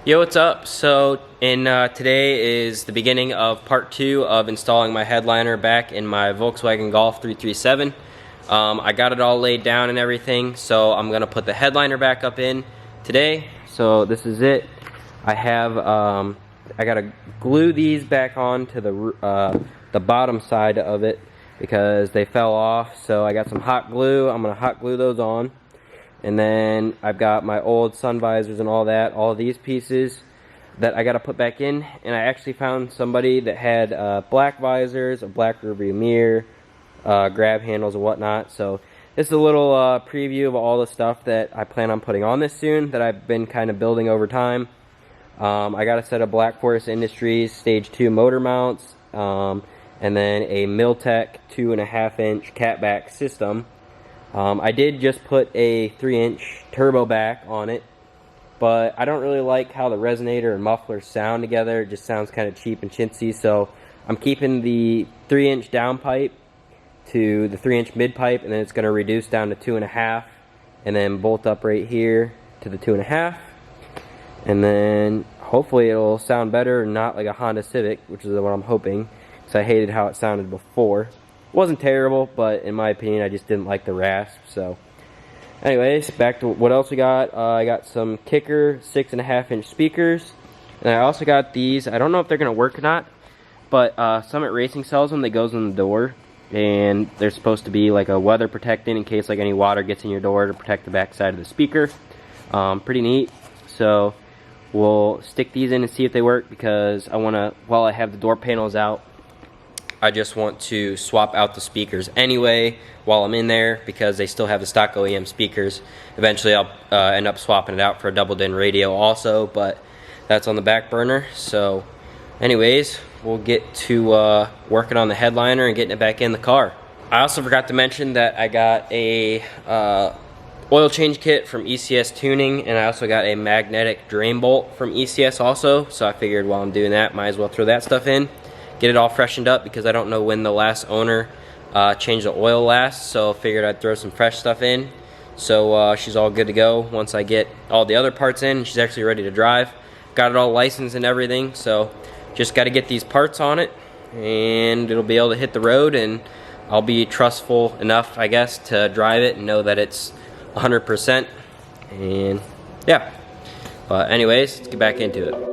Yo, what's up? So, today is the beginning of part 2 of installing my headliner back in my Volkswagen Golf 337. I got it all laid down and everything, so I'm gonna put the headliner back up in today. So this is it. I gotta glue these back on to the bottom side of it because they fell off. So I got some hot glue. I'm gonna hot glue those on. And then I've got my old sun visors and all that, all these pieces that I got to put back in. And I actually found somebody that had black visors, a black rearview mirror, grab handles and whatnot. So this is a little preview of all the stuff that I plan on putting on this soon that I've been kind of building over time. I got a set of Black Forest Industries Stage 2 motor mounts, and then a Miltech 2.5-inch catback system. I did just put a 3-inch turbo back on it, but I don't really like how the resonator and muffler sound together. It just sounds kind of cheap and chintzy, so I'm keeping the 3-inch downpipe to the 3-inch mid pipe, and then it's going to reduce down to 2.5, and then bolt up right here to the 2.5, and then hopefully it'll sound better and not like a Honda Civic, which is what I'm hoping, because I hated how it sounded before. Wasn't terrible, but in my opinion, I just didn't like the rasp. So, anyways, back to what else we got. I got some Kicker 6.5-inch speakers, and I also got these. I don't know if they're gonna work or not, but Summit Racing sells them. That goes in the door, and they're supposed to be like a weather protectant in case like any water gets in your door to protect the back side of the speaker. Pretty neat. So we'll stick these in and see if they work, because I wanna, while I have the door panels out, I just want to swap out the speakers anyway while I'm in there, because they still have the stock OEM speakers. Eventually I'll end up swapping it out for a double din radio also, but that's on the back burner. So anyways, we'll get to working on the headliner and getting it back in the car. I also forgot to mention that I got a oil change kit from ECS Tuning, and I also got a magnetic drain bolt from ECS also, so I figured while I'm doing that, might as well throw that stuff in. Get it all freshened up, because I don't know when the last owner changed the oil last, so figured I'd throw some fresh stuff in. So she's all good to go once I get all the other parts in. She's actually ready to drive. Got it all licensed and everything, so just got to get these parts on it, and it'll be able to hit the road, and I'll be trustful enough, I guess, to drive it and know that it's 100%. And yeah, but anyways, let's get back into it.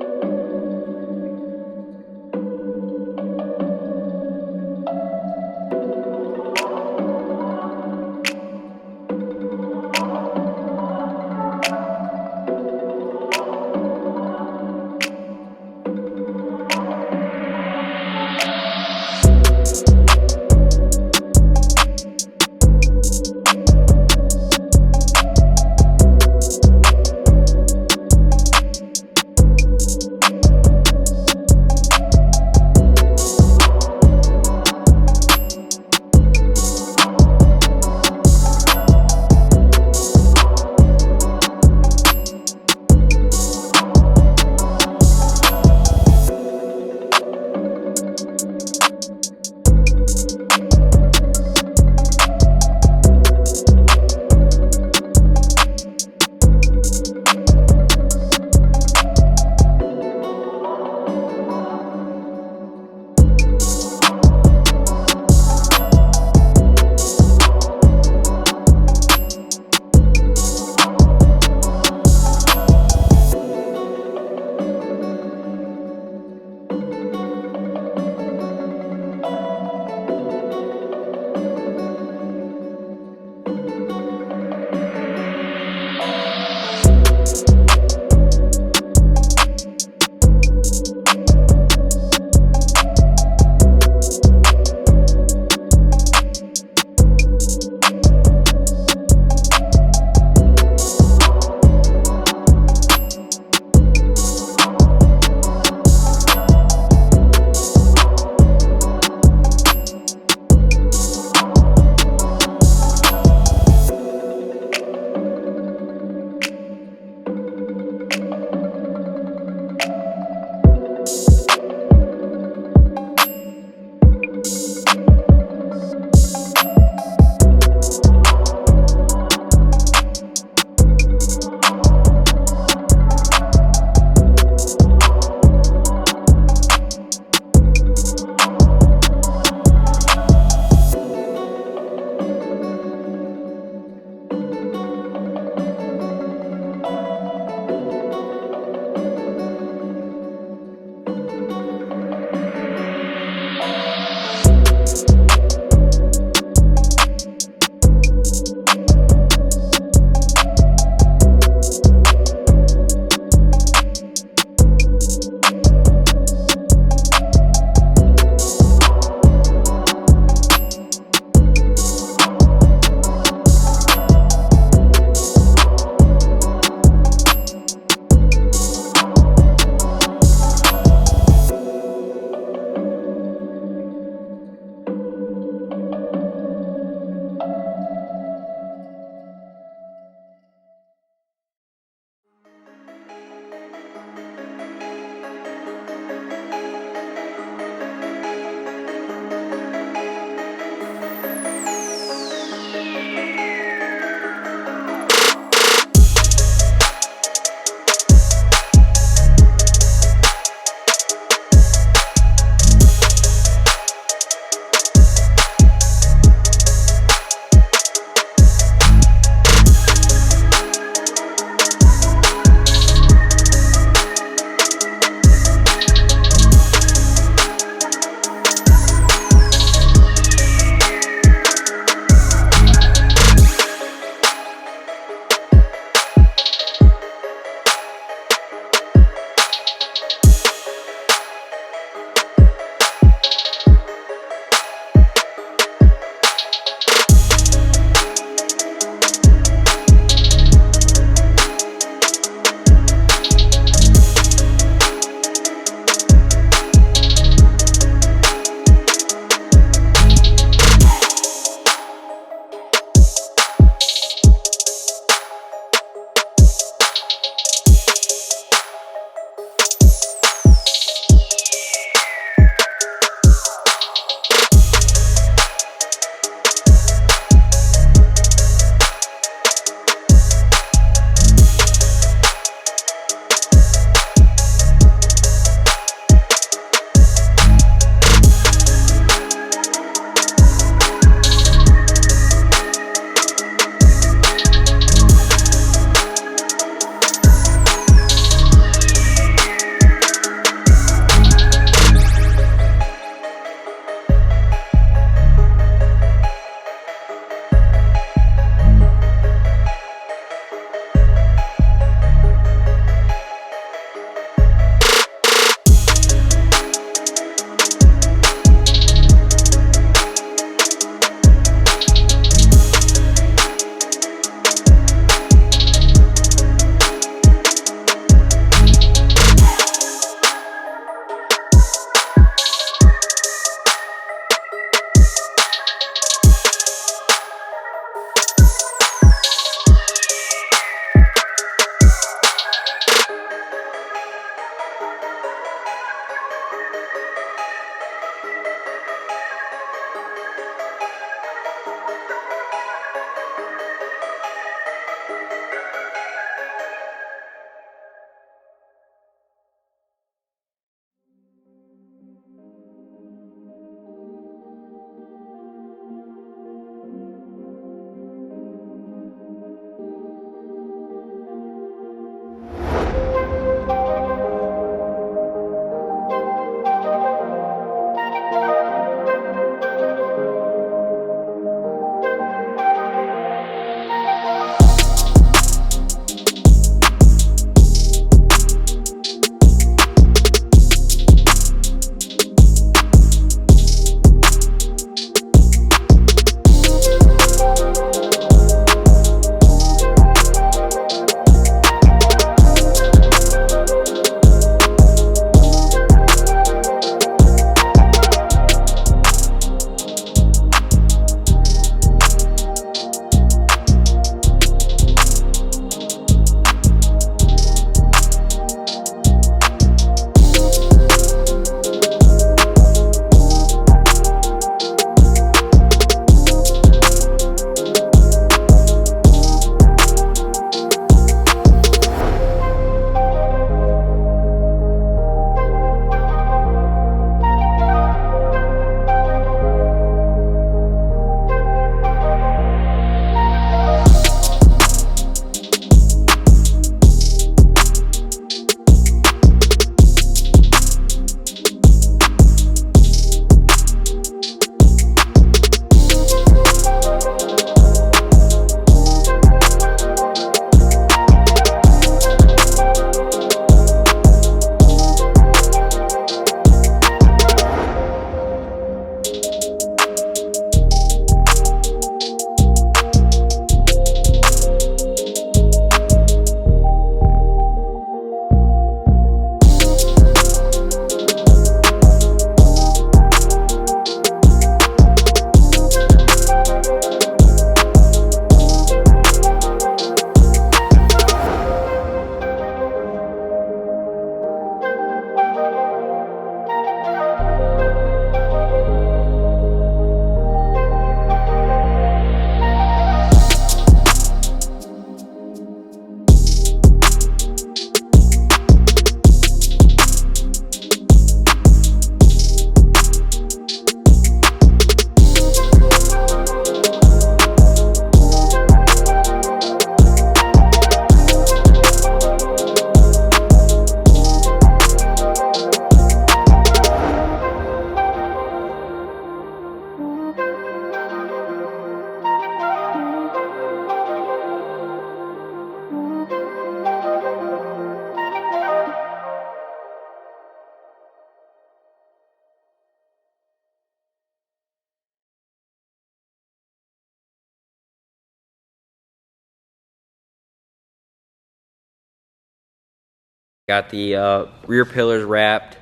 Got the rear pillars wrapped.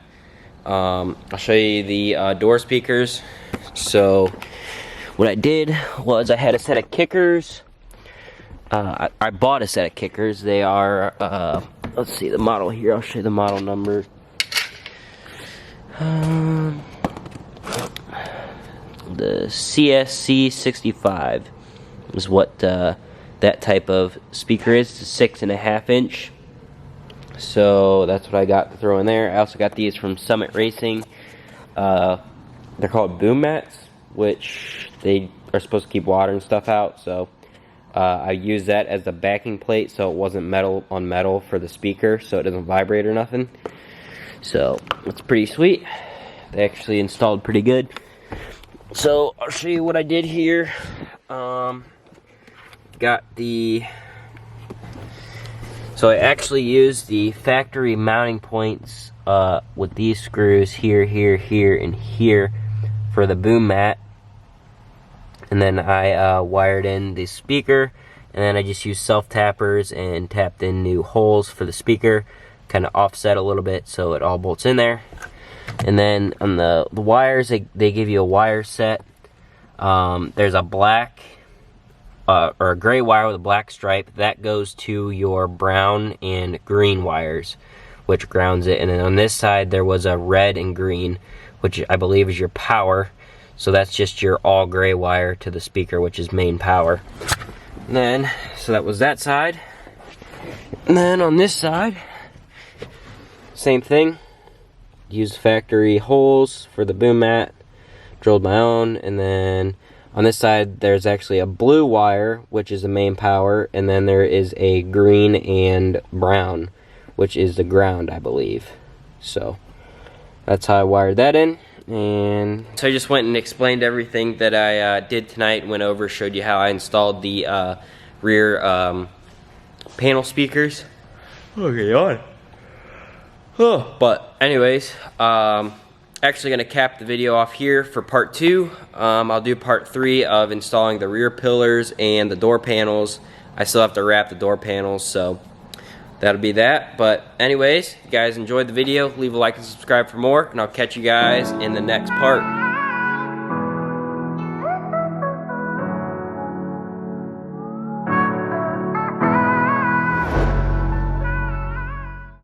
I'll show you the door speakers. So what I did was I had a set of kickers. I bought a set of kickers. They are, let's see the model here. I'll show you the model number. The CSC 65 is what that type of speaker is. It's a 6.5 inch. So that's what I got to throw in there. I also got these from Summit Racing. They're called boom mats, which they are supposed to keep water and stuff out. So I used that as the backing plate, so it wasn't metal on metal for the speaker, so it doesn't vibrate or nothing. So it's pretty sweet. They actually installed pretty good. So I'll show you what I did here. So I actually used the factory mounting points with these screws here, and here for the boom mat. And then I wired in the speaker, and then I just used self-tappers and tapped in new holes for the speaker, kind of offset a little bit so it all bolts in there. And then on the wires, they give you a wire set. There's a black or a gray wire with a black stripe that goes to your brown and green wires, which grounds it. And then on this side there was a red and green, which I believe is your power. So that's just your all gray wire to the speaker, which is main power. And then, so that was that side. And then on this side, same thing. Used factory holes for the boom mat, drilled my own, and then on this side there's actually a blue wire, which is the main power, and then there is a green and brown, which is the ground, I believe. So that's how I wired that in. And so I just went and explained everything that I did tonight, went over, showed you how I installed the rear panel speakers. Okay, on. Oh, but anyways, actually gonna cap the video off here for part 2. I'll do part 3 of installing the rear pillars and the door panels. I still have to wrap the door panels, so that'll be that. But anyways, if you guys enjoyed the video, leave a like and subscribe for more, and I'll catch you guys in the next part.